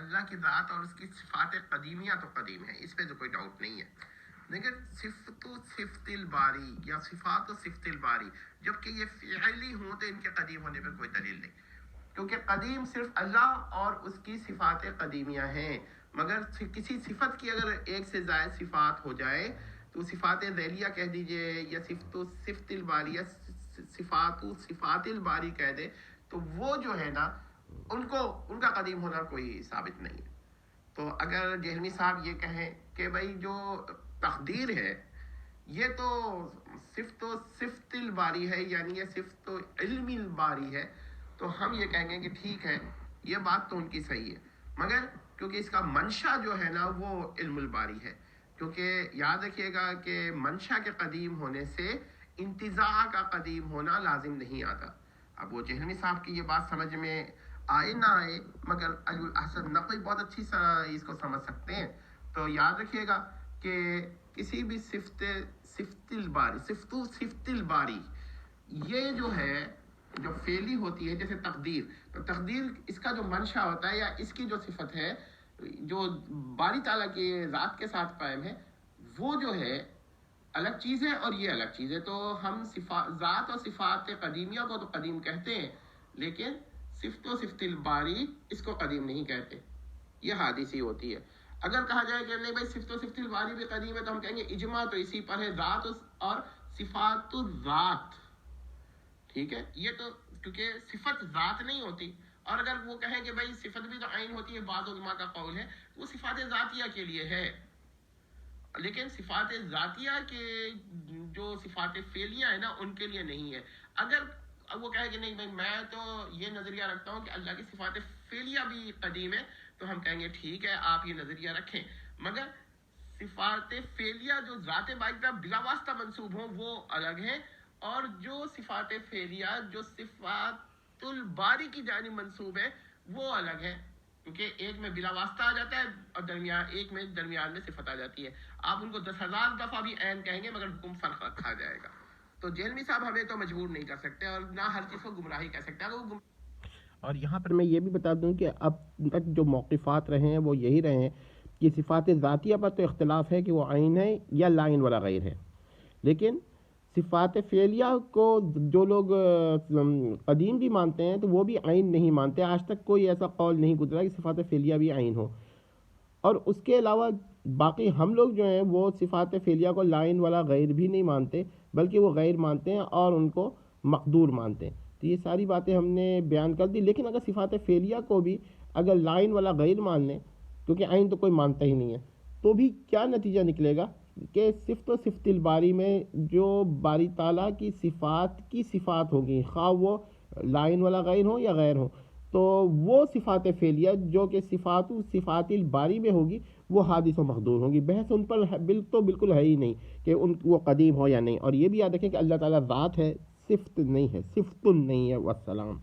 اللہ کی ذات اور اس کی صفات قدیمیہ تو قدیم ہے، اس پہ تو کوئی ڈاؤٹ نہیں ہے، لیکن صفت و صفت الباری یا صفات و صفت الباری جبکہ یہ فعلی ہوں تو ان کے قدیم ہونے پہ کوئی دلیل نہیں، کیونکہ قدیم صرف اللہ اور اس کی صفات قدیمیہ ہیں، مگر کسی صفت کی اگر ایک سے زائد صفات ہو جائے تو صفات ذیلیہ کہہ دیجئے یا صفت و صفت الباری یا صفات و صفات الباری کہہ دے تو وہ جو ہے نا ان کا قدیم ہونا کوئی ثابت نہیں ہے۔ تو اگر جہلمی صاحب یہ کہیں کہ بھائی جو تقدیر ہے یہ تو صفت و صفت الباری ہے، یعنی یہ صفت و علم الباری ہے، تو ہم یہ کہیں گے کہ ٹھیک ہے، یہ بات تو ان کی صحیح ہے، مگر کیونکہ اس کا منشا جو ہے نا وہ علم الباری ہے، کیونکہ یاد رکھیے گا کہ منشا کے قدیم ہونے سے انتزاع کا قدیم ہونا لازم نہیں آتا۔ اب وہ جہلمی صاحب کی یہ بات سمجھ میں آئے نہ آئے، مگر علی الحسن نقوی بہت اچھی اس کو سمجھ سکتے ہیں، تو یاد رکھیے گا کہ کسی بھی صفت و صفت الباری یہ جو ہے جو فعلی ہوتی ہے، جیسے تقدیر، تو تقدیر اس کا جو منشا ہوتا ہے یا اس کی جو صفت ہے جو باری تعالیٰ کی ذات کے ساتھ قائم ہے، وہ جو ہے الگ چیز ہے اور یہ الگ چیز ہے۔ تو ہم ذات اور صفات قدیمیہ کو تو قدیم کہتے ہیں، لیکن صفت و صفت الباری اس کو قدیم نہیں کہتے، یہ حادثی ہوتی ہے۔ اگر کہا جائے کہ نہیں بھائی صفت و صفت الباری بھی قدیم ہے تو ہم کہیں گے اجماع تو اسی پر ہے، ذات اور صفات الذات، ٹھیک ہے، یہ تو کیونکہ صفت ذات نہیں ہوتی، اور اگر وہ کہیں کہ بھائی صفت بھی تو عین ہوتی ہے، بعض علماء کا قول ہے وہ صفات ذاتیہ کے لیے ہے، لیکن صفات ذاتیہ کے جو صفات فعلیہ ہیں نا ان کے لیے نہیں ہے۔ اگر وہ کہے کہ نہیں بھائی میں تو یہ نظریہ رکھتا ہوں کہ اللہ کی صفات فعلیہ بھی قدیم ہے، تو ہم کہیں گے ٹھیک ہے آپ یہ نظریہ رکھیں، مگر صفات فعلیہ جو ذات باری پر بلا واسطہ منسوب ہوں وہ الگ ہیں، اور جو صفات فعلیہ جو صفات الباری کی جانب منسوب ہے وہ الگ ہے، کیونکہ ایک میں بلا واسطہ آ جاتا ہے اور ایک میں درمیان میں صفت آ جاتی ہے۔ آپ ان کو 10,000 دفعہ بھی عین کہیں گے مگر حکم فرق رکھا جائے گا۔ تو جہلمی صاحب ہمیں تو مجبور نہیں کر سکتے اور نہ ہر چیز کو گمراہی کہہ سکتے ہیں۔ اور یہاں پر میں یہ بھی بتا دوں کہ اب تک جو موقفات رہے ہیں وہ یہی رہے ہیں کہ صفات ذاتیہ پر تو اختلاف ہے کہ وہ عین ہے یا لائن والا غیر ہے، لیکن صفات فعلیہ کو جو لوگ قدیم بھی مانتے ہیں تو وہ بھی عین نہیں مانتے، آج تک کوئی ایسا قول نہیں گزرا کہ صفات فعلیہ بھی عین ہو۔ اور اس کے علاوہ باقی ہم لوگ جو ہیں وہ صفات فعلیہ کو لائن والا غیر بھی نہیں مانتے، بلکہ وہ غیر مانتے ہیں اور ان کو مقدور مانتے ہیں۔ تو یہ ساری باتیں ہم نے بیان کر دی، لیکن اگر صفات فعلیہ کو بھی اگر لائن والا غیر مان لیں، کیونکہ عین تو کوئی مانتا ہی نہیں ہے، تو بھی کیا نتیجہ نکلے گا کہ صفت و صفت الباری میں جو باری تعالیٰ کی صفات ہوگی، خواہ وہ لائن والا غیر ہو یا غیر ہو، تو وہ صفات فعلیہ جو کہ صفات الباری میں ہوگی وہ حادث و مقدور ہوگی۔ بحث ان پر بالکل ہے ہی نہیں کہ وہ قدیم ہو یا نہیں۔ اور یہ بھی یاد رکھیں کہ اللہ تعالیٰ ذات ہے، صفت نہیں ہے، صفت نہیں ہے۔ والسلام۔